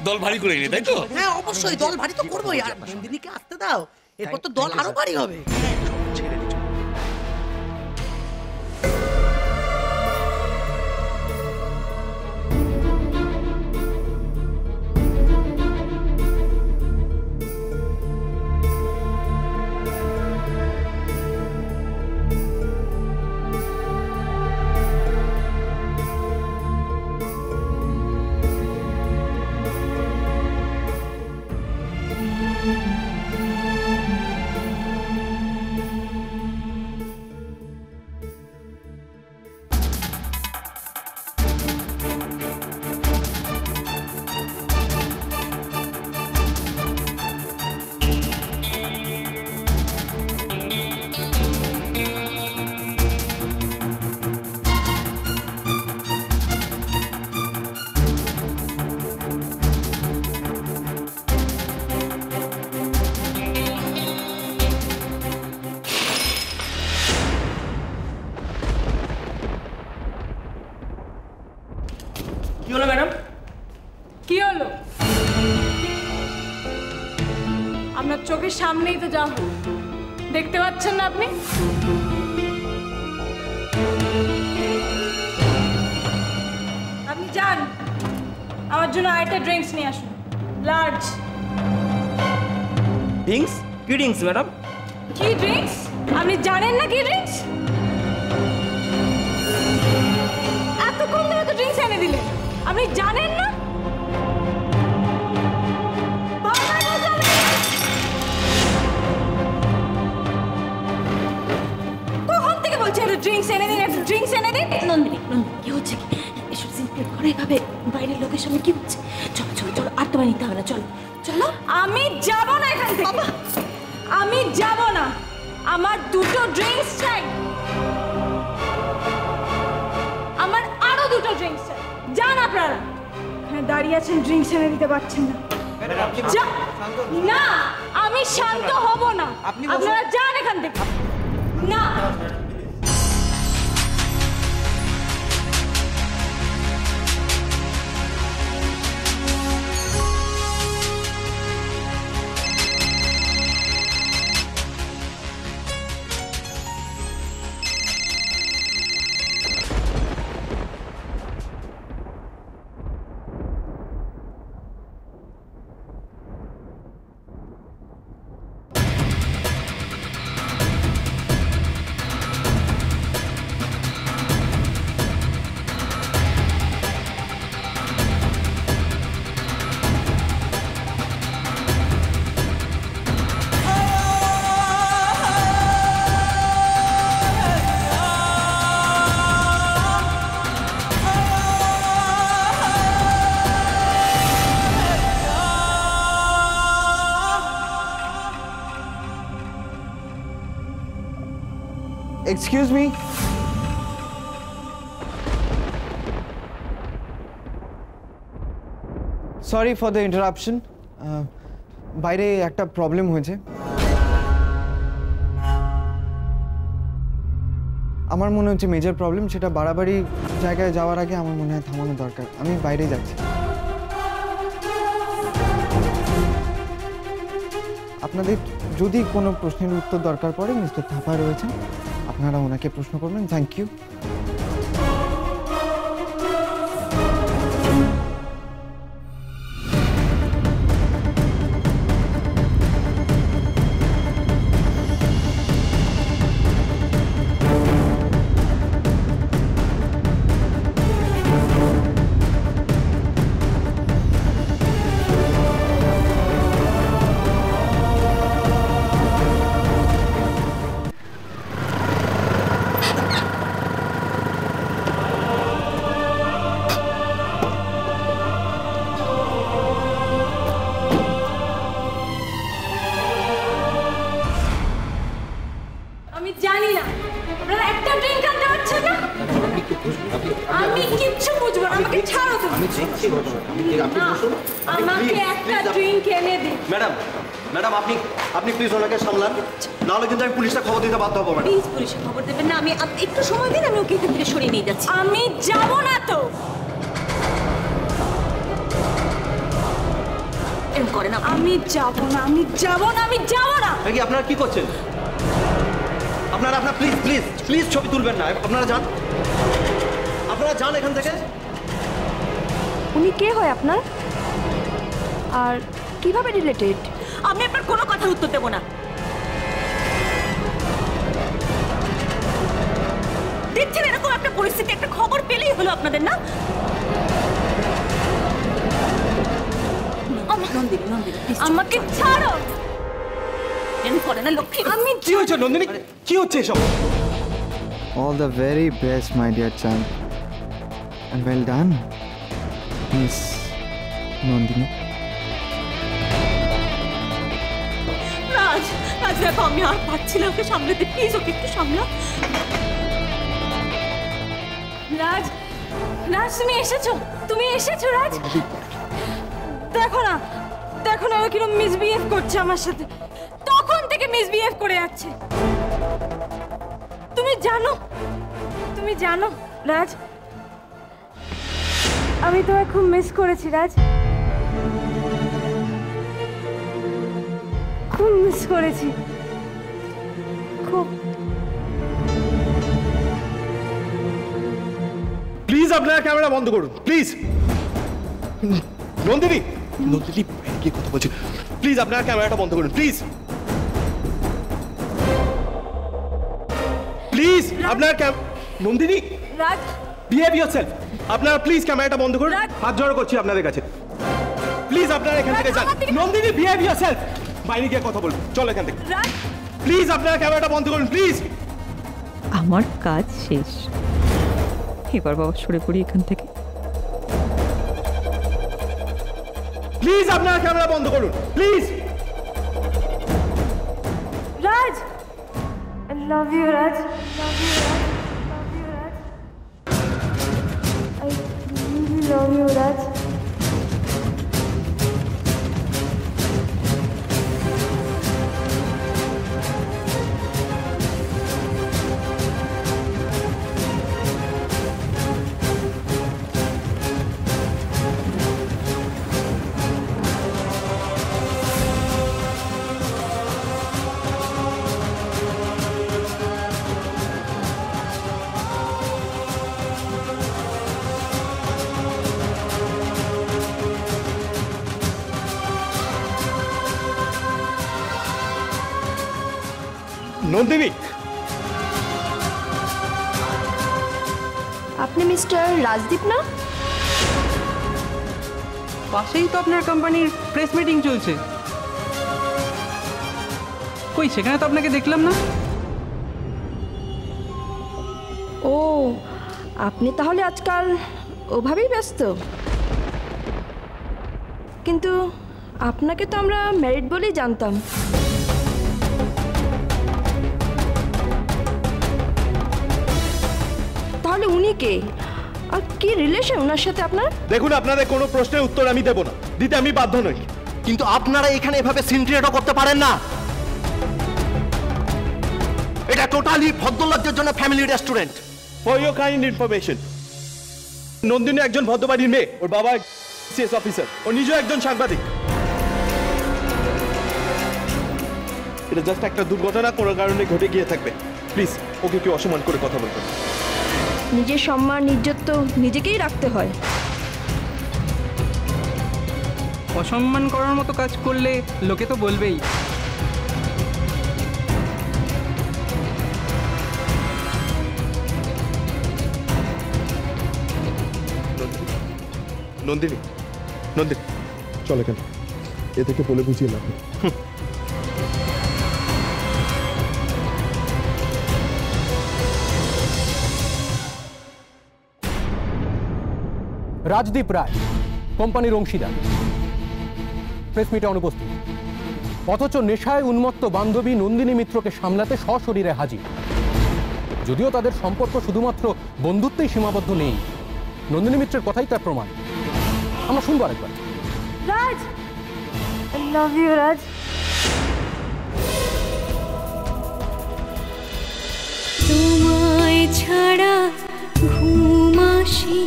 দল ভারী করে নি, তাই তো? হ্যাঁ অবশ্যই দল ভারী তো করবোই। আর নন্দিনীকে আসতে দাও, এরপর তো দল আরো ভারী হবে। চোখের সামনেই তো যা দেখতে পাচ্ছেন না আপনি? আপনি যান, আমার জন্য আরেকটা ড্রিঙ্কস নিয়ে আসুন, লার্জ। ড্রিঙ্কস? কি ড্রিঙ্কস ম্যাডাম? কি ড্রিঙ্কস? আপনি জানেন না কি ড্রিঙ্কস? এতক্ষণ ধরে তো ড্রিঙ্কস এনে দিলেন, আপনি জানেন না? ড্রিঙ্কস এনে দিন, একটু ড্রিঙ্কস এনে দিন। নন্দিনী, কি হচ্ছে কি? এসব সিনক্রেট করে এভাবে বাইরের লোকের সামনে কি হচ্ছে? চলো চলো চলো, আর তোমার নিতে হবে না, চলো চলো। আমি যাব না এখান থেকে, আমি যাব না। আমার দুটো ড্রিঙ্কস চাই, আমার আরো দুটো ড্রিঙ্কস চাই। যান আপনারা, এখানে দাঁড়িয়ে আছেন, ড্রিঙ্কস এনে দিতে পারছেন না। না, আমি শান্ত হব না, আপনারা যান এখান থেকে। না Excuse me. Sorry for the interruption. বাইরে একটা প্রবলেম হয়েছে। আমার মনে হচ্ছে মেজর প্রবলেম, সেটা বাড়াবাড়ি জায়গায় যাওয়ার আগে আমার মনে হয় থামানো দরকার। আমি বাইরে যাচ্ছি। আপনাদের যদি কোনো প্রশ্নের উত্তর দরকার পড়ে, মিস্টার থাপা রয়েছেন, আপনারা ওনাকে প্রশ্ন করবেন। Thank you. ম্যাডাম আপনি প্লিজ ওনাকে সামলান, নাহলে কিন্তু আমি পুলিশে খবর দিতে বাধ্য হবো। ম্যাডাম প্লিজ পুলিশে খবর দেবেন না, আমি একটু সময় দিন, আমি ওকে এখান থেকে সরিয়ে নিয়ে যাচ্ছি। আমি যাব না তো। প্রেম করে না। আমি যাব না, আমি যাব না, আমি যাব না। কি আপনারা কি করছেন? আপনারা প্লিজ প্লিজ প্লিজ ছবি তুলবেন না, আপনারা যান, আপনারা যান এখান থেকে। উনি কে হয় আপনার, আর কিভাবে রিলেটেড? আমি আপনার কোনো কথার উত্তর দেব না। দেখছেন এরকম একটা পরিস্থিতি, একটা খবর পেলেই হলো আপনাদের, না? নন্দিনী, নন্দিনী, আমাকে ছাড়ো। এমন করে না লক্ষ্মী। আমি কি হয়েছে নন্দিনী, কি হচ্ছে এসব? All the very best, my dear child. And well done, Miss Nandini. রাজ, রাজ দেখো আমি আর পারছি না ওকে সামলাতে, প্লিজ ওকে একটু সামলা। রাজ, রাজ তুমি এসেছো, তুমি এসেছো রাজ। দেখো না, দেখো না ও কিরকম মিসবিহেভ করছে আমার সাথে, তখন থেকে মিসবিহেভ করে যাচ্ছে। তুমি জানো, তুমি জানো রাজ, আমি তোমায় খুব মিস করেছি রাজ, খুব মিস করেছি, খুব। প্লিজ আপনারা ক্যামেরা বন্ধ করুন, প্লিজ। নন্দিনী, নন্দিনী কি কথা বলছি, প্লিজ আপনারা ক্যামেরাটা বন্ধ করুন, প্লিজ প্লিজ। আপনার নন্দিনী, রাজ, বিহেভ ইয়োরসেলফ। আপনারা প্লিজ ক্যামেরাটা বন্ধ করুন, রাজ। হাত জড়ো করছি আপনাদের কাছে, প্লিজ আপনারা এখান থেকে যান। Nandini, behave yourself. বাইরে গিয়ে কথা বলুন, চলো এখান থেকে রাজ। প্লিজ। আপনারা ক্যামেরাটা বন্ধ করুন, প্লিজ। আমার কাজ শেষ, এবার বাবা সরে পড়ি এখান থেকে। প্লিজ আপনারা ক্যামেরা বন্ধ করুন, please. Raj, I love you, Raj. Love you, Raj. Love you, Raj. I really love you, Raj. Nandini, আপনি মিস্টার রাজদীপ না? পাশেই তো আপনার কোম্পানির প্রেস মিটিং চলছে। কই সেখানে তো আপনাকে দেখলাম না। ও, আপনি তাহলে আজকাল ওভাবেই ব্যস্ত। কিন্তু আপনাকে তো আমরা ম্যারিড বলেই জানতাম। তাহলে উনি কে, আর কি রিলেশন ওনার সাথে আপনার? দেখুন আপনাদের কোনো প্রশ্নের উত্তর আমি দেব না, দিতে আমি বাধ্য নই, কিন্তু আপনারা এখানে এভাবে সিন ক্রিয়েটও করতে পারেন না। এটা টোটালি ভদ্রলোকদের জন্য family restaurant. For your kind information, Nandini একজন ভদ্রবাড়ির মেয়ে, ওর বাবা সিএস অফিসার, ও নিজেও একজন সাংবাদিক। এটা জাস্ট একটা দুর্ঘটনা কোনো কারণে ঘটে গিয়ে থাকবে, প্লিজ ওকে কেউ অসম্মান করে কথা বলবেন। নিজের সম্মান ইজ্জত তো নিজেকেই রাখতে হয়। অসম্মান করার মতো কাজ করলে লোকে তো বলবেই। নন্দিনী, নন্দিনী চল এখানে, এ থেকে বলে বুঝিয়ে লাভ নেই। রাজদীপ রায় কোম্পানির অংশীদার, প্রেস মিটে অনুপস্থিত, অথচ নেশায় উন্মত্ত বান্ধবী নন্দিনী মিত্রকে সামলাতে সশরীরে হাজির। যদিও তাদের সম্পর্ক শুধুমাত্র বন্ধুত্বেই সীমাবদ্ধ নেই, নন্দিনী মিত্রের কথাই তার প্রমাণ। আমরা শুনবো আরেকবার। রাজ, I love you, রাজ। তোমায় ছাড়া ঘুম আসে